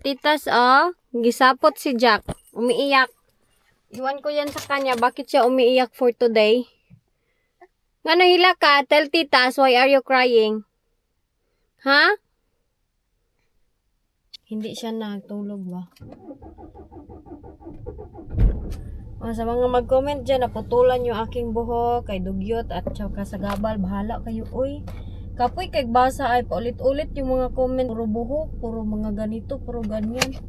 Titas, oh. Gisapot si Jack. Umiiyak. Iwan ko yan sa kanya. Bakit siya umiiyak for today? Nga nahila ka? Tell Titas, why are you crying? Ha? Hindi siya nagtulog ba? Sa mga mag-comment dyan, naputulan yung aking buhok, kay dugyot at saka sa gabal, bahala kayo, uy. Kapoy kay basa ay paulit-ulit yung mga comment, puro buhok, puro mga ganito, puro ganyan.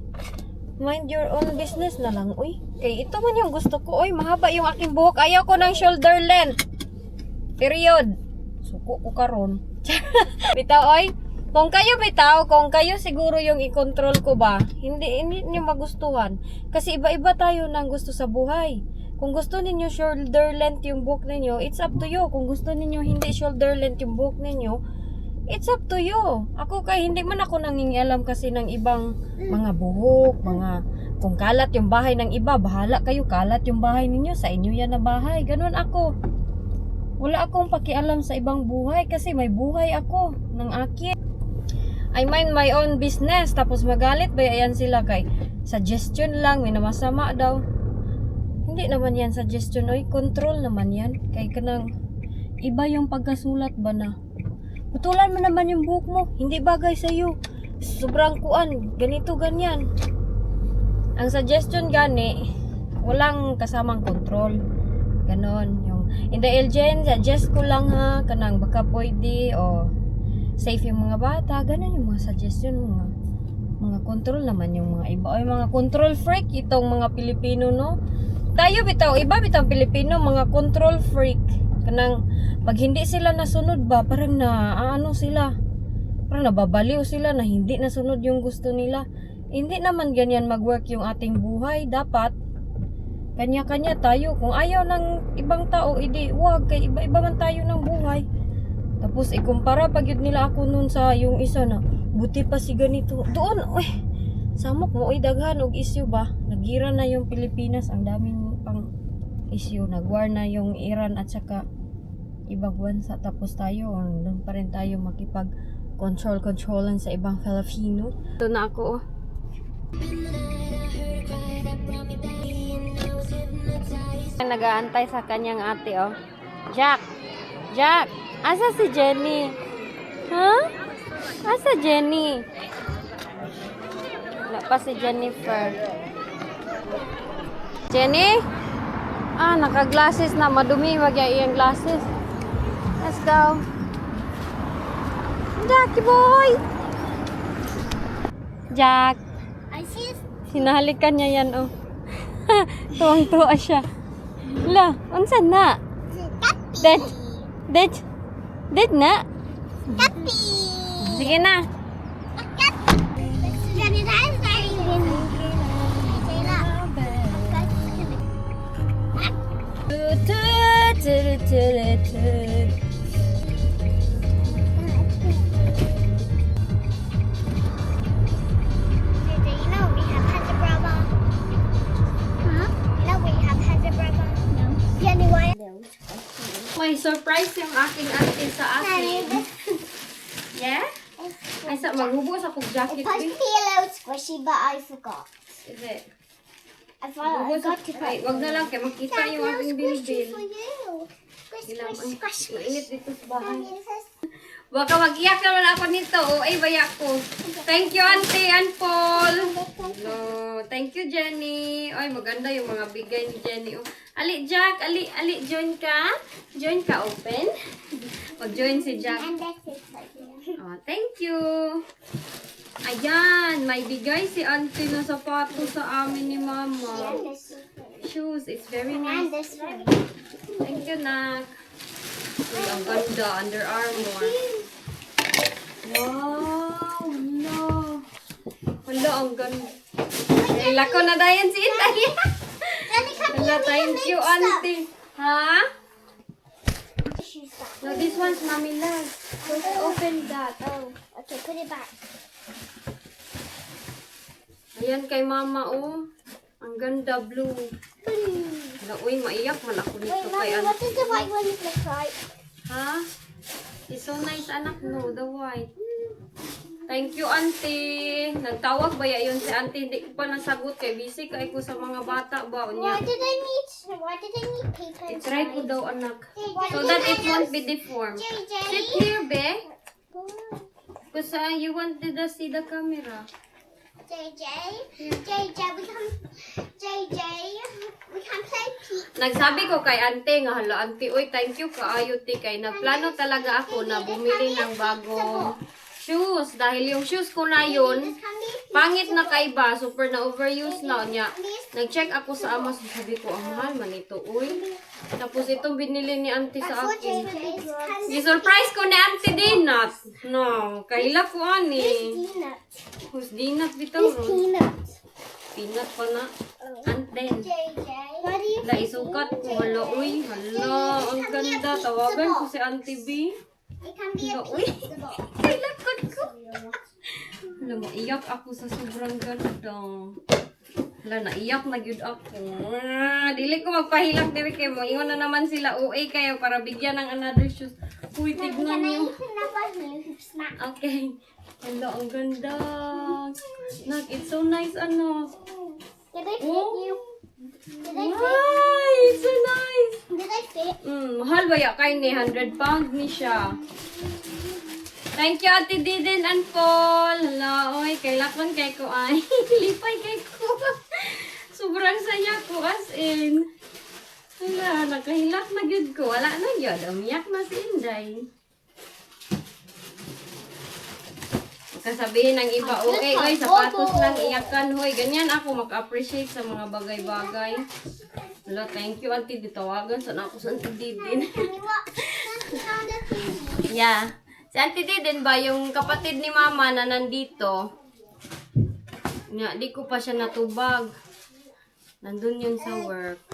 Mind your own business na lang, uy. Kay ito man yung gusto ko, uy, mahaba yung aking buhok, ayaw ko ng shoulder length. Period. Suko ko karon. Bitaw, oy. Kung kayo siguro yung i-control ko ba, hindi niyo magustuhan. Kasi iba-iba tayo ng gusto sa buhay. Kung gusto ninyo shoulder length yung buhok ninyo, it's up to you. Kung gusto ninyo hindi shoulder length yung buhok ninyo, it's up to you. Ako hindi man ako nangingialam kasi ng ibang mga buhok, kung kalat yung bahay ng iba, bahala kayo, kalat yung bahay ninyo, sa inyo yan na bahay. Ganun ako. Wala akong pakialam sa ibang buhay kasi may buhay ako ng akin. I mind my own business. Tapos magalit ba yan sila kay suggestion lang, may namasama daw. Hindi naman yan suggestion, oy, control naman yan. Kay kanang iba yung pagkasulat ba na putulan mo naman yung buhok mo, hindi bagay sa iyo, sobrang kuan, ganito ganyan. Ang suggestion gani walang kasamang control. Ganon yung in the LGN, suggest ko lang ha, kanang baka pwede o safe yung mga bata, ganun yung mga suggestion, mga control naman yung mga iba. Ay, mga control freak itong mga Pilipino, no? Tayo bitaw, iba bitaw Pilipino, mga control freak. Kanang pag hindi sila nasunod ba, parang sila. Parang nababaliw sila na hindi nasunod yung gusto nila. Hindi naman ganyan mag-work yung ating buhay. Dapat kanya-kanya tayo. Kung ayaw ng ibang tao, edi wag, kay iba-iba man tayo ng buhay. Tapos ikumpara pag yun nila ako nun sa yung isa na buti pa si ganito. Doon, samok mo, daghan og issue ba? Nagira na yung Pilipinas, ang daming pang issue. Nagwar na yung Iran at saka ibang bansa. Tapos tayo, doon pa rin tayo makipag-controlan sa ibang Filipino. Ito na ako, nag-aantay sa kanyang ate, Jack! Jack! Asa si Jenny? Huh? Asa Jenny? Wala pa si Jennifer. Jenny? Naka-glasses na. Madumi. Wag yung glasses. Let's go. Jackie boy! Jack! Hinahalikan niya yan, Tuwang-tuwa siya. La, unsan na? Dead na? Tapi. Sige na. May surprise yung aking ate sa akin. Yeah? Ay, maghubos ako jacket. It was pillow squishy, but I forgot. Is it? I thought I got to put. Wag na lang kaya makita yung aking Squishy bilbil. for you. Squish, squish, squish, Mainit dito sa bahay. squish. Baka mag-iyak naman ako nito. Baya ko. Thank you, Auntie and Paul. No, thank you, Jenny. Ay, maganda yung mga bigay ni Jenny. Ali, Jack. Ali, join ka. Join ka, open. Mag-join si Jack. And this is for you. Thank you. Ayan, may bigay si Auntie na sapato sa amin ni Mama. And this is for you. Shoes, it's very And nice. this one. Thank you, Nak. Uy, ang ganda. Under Armour. Wow, no. Wala, ang ganda. Ay, lako na dayan si Itay. Wala, thank you, Auntie. Ha? No, this one's Mommy Love. Open that. Oh, okay, put it back. Ayan kay Mama, Ang ganda, blue. Wala, uy, maiyak man ako Wait, nito kay Mommy, what Auntie. does the white one look like? Ha? It's so nice, anak, no? The white. Thank you, auntie. Nagtawag ba yun si auntie? Hindi ko pa nasagot kay busy kay ko sa mga bata ba Why niya. did I need paper and I-try ko slides? daw, anak. Why So did that I it won't be deformed. JJ? Sit here, be. Because you wanted to see the camera. JJ, we can play Pete. Nagsabi ko kay ante nga, hala ante, uy, thank you kaayo ti kay nagplano talaga ako na bumili ng bagong shoes. Dahil yung shoes ko na yun, pangit na kaiba, super na overuse na niya. Nag-check ako sa Amazon, sabi ko, ang mahal man ito, uy. Tapos itong binili ni auntie sa akin. I-surprise ko ni auntie Dinat. No, kahila ko ani. Peanuts. Who's Dinat bitaw ron? Peanuts. Pinat pa na. And then, JJ. What do you la isukat ko, hala, uy, hala, ang ganda. Tawagan ko si Auntie B. It can be a Hala, uy, pizza box. kailakot ko. Hala, maiyak ako sa sobrang ganda. Hala, naiyak na gyud ako. Dili ko magpahilak diri kay mo. Ingon na naman sila OA kayo para bigyan ng another shoes. Uy, tignan Can I niyo. open up a new snack? Okay. Hala, ang ganda. Nak, it's so nice, ano. Did I fit Oh. you? Did I fit? Why? It's so nice. Did I fit? Mahal ba ya kay ni 100 pounds ni siya. Thank you, Ate Didin and Paul. Hala, oy, kay lakon kay ko ay. Lipay kay ko. Sobrang saya ko as in. Hala, nakahilak na gyud ko. Wala na gyud. Umiyak na si Inday. Kasabihin ng iba, okay, oy, sapatos lang iyakan, hoy. Ganyan ako mag-appreciate sa mga bagay-bagay. Hala, thank you, Auntie. Ditawagan. Sana ako sa Auntie Didin. Can you watch? That's not a TV. Yeah. Si Auntie Didin ba, yung kapatid ni Mama na nandito, nga, di ko pa siya natubag. Nandun yun sa work.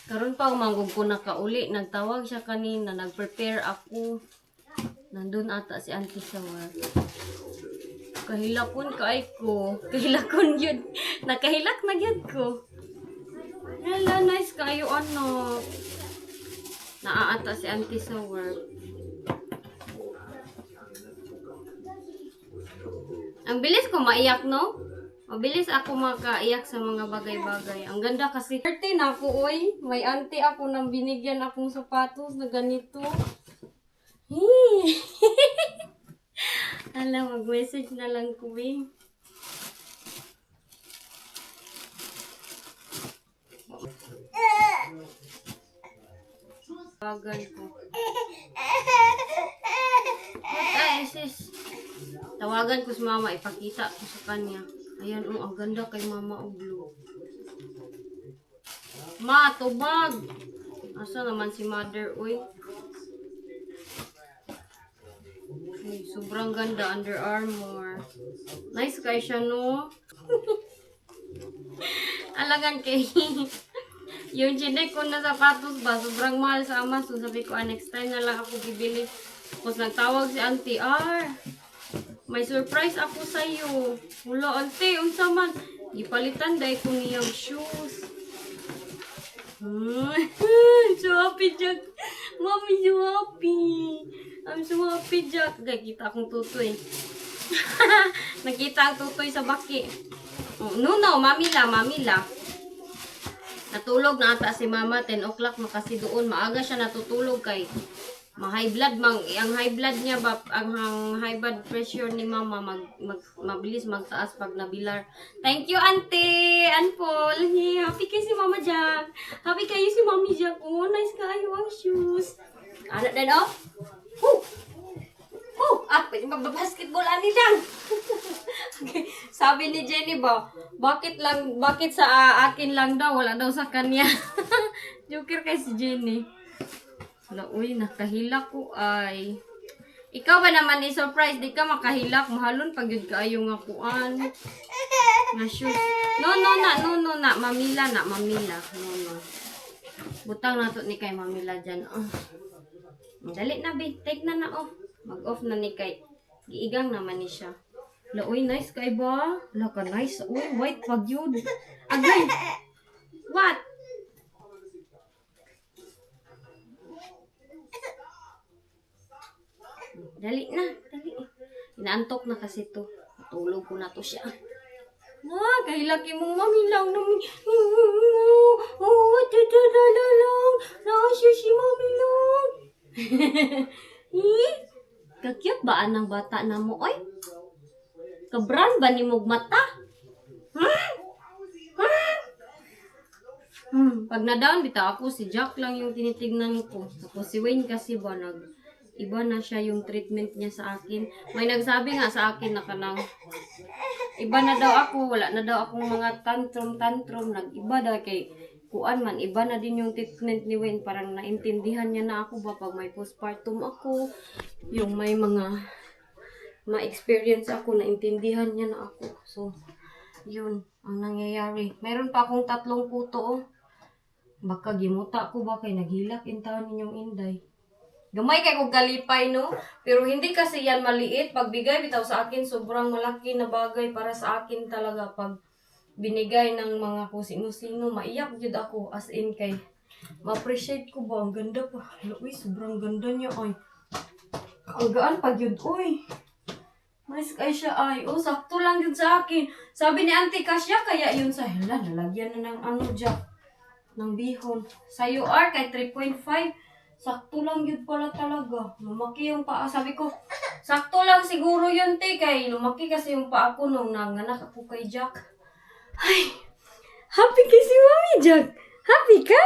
Karon pa, umanggog ko nakauli. Nagtawag siya kanina. Nag-prepare ako. Nandun ata si Auntie sa work. Kahilakon kaay ko. Kahilakon yun. Nakahilak na yun ko. Hala, nice kayo, ano. Naaata si Auntie sa work. Ang bilis ko maiyak, no? Mabilis ako makaiyak sa mga bagay-bagay. Ang ganda kasi 13 ako, oy. May auntie ako nang binigyan akong sapatos na ganito. Alam, mag-message na lang ko, eh. Bagal ko. Ay, sis. Tawagan ko si mama, ipakita ko sa kanya. Ayan, ang ganda kay mama o blue. Ma, tubag! Asa naman si mother, uy? Ay, sobrang ganda, Under Armour. Nice kay siya, no? Alagan kay... yung chinek ko na sapatos ba, sobrang mahal sa Amazon. Sabi ko, next time na lang ako bibili. Tapos nagtawag si Auntie, may surprise ako sa'yo. Wala, Auntie, unsa man. Ipalitan dahil ko niyang shoes. So happy, Jack. Mommy, so happy. I'm so happy, Jack. Nakita akong tutoy. Nakita ang tutoy sa baki. Oh, no, mamila. Natulog na ata si mama, 10 o'clock na kasi doon. Maaga siya natutulog kay ma-high blood. Ang high blood niya, ang high blood pressure ni mama, mabilis magtaas pag nabilar. Thank you, Auntie! Paul. Hey, happy kayo si Mama Jack. Happy kayo si Mommy Jack. Oh, nice kayo ang shoes. Ano din, oh? Pwede magbabasketball ani lang. Okay. Sabi ni Jenny ba, bakit sa akin lang daw, wala daw sa kanya. Joker kay si Jenny. Wala, uy, nakahilak ko ay. Ikaw ba naman ni surprise, di ka makahilak, mahalon pag yun kaayo nga kuan. Nga shoes. No, mamila. No. Butang na to ni kay mamila dyan. Oh. Dali na, babe. Take na, oh. Mag-off na ni kay. Giigang naman ni siya. La, uy, nice kay ba? La, ka nice. Uy, white pag yun. Agay. What? Dali na. Inaantok na kasi to. Tulog ko na to siya. Kahit laki mong mami lang naman. Lang. Nakasya si mami lang. Kakyut ba anang bata na mo, oy? Kabran ba ni mong mata? Pag na-down, bita ako, si Jack lang yung tinitignan ko. Tapos si Wayne kasi ba, iba na siya yung treatment niya sa akin. May nagsabi nga sa akin na kanang, iba na daw ako, wala na daw akong mga tantrum, nag-iba daw kay kuan man, iba na din yung treatment ni Wayne. Parang naintindihan niya na ako ba pag may postpartum ako, yung may mga ma-experience ako, naintindihan niya na ako. So, yun ang nangyayari. Meron pa akong 3 puto, oh. Baka gimuta ko ba kay naghilak in taon ninyong inday. Gamay kay kong kalipay, no? Pero hindi kasi yan maliit. Pagbigay bitaw sa akin, sobrang malaki na bagay para sa akin talaga. Pag binigay ng mga kusino-sino, maiyak jud ako. As in kay, ma-appreciate ko ba? Ang ganda pa. Uy, sobrang ganda niya, ay. Ang gaan pa yun, uy. Nice kay siya, ay. Oh, sakto lang yun sa akin. Sabi ni Auntie Kasia, kaya yun sa hela. Nalagyan na ng ano dyan. Ng bihon. Sa UR, kay 3.5. Sakto lang yun pala talaga. Lumaki yung paa. Sabi ko, sakto lang siguro yun, te. Kay lumaki kasi yung paa ko nung nanganak ako kay Jack. Ay, happy kasi Mami Jack. Happy ka?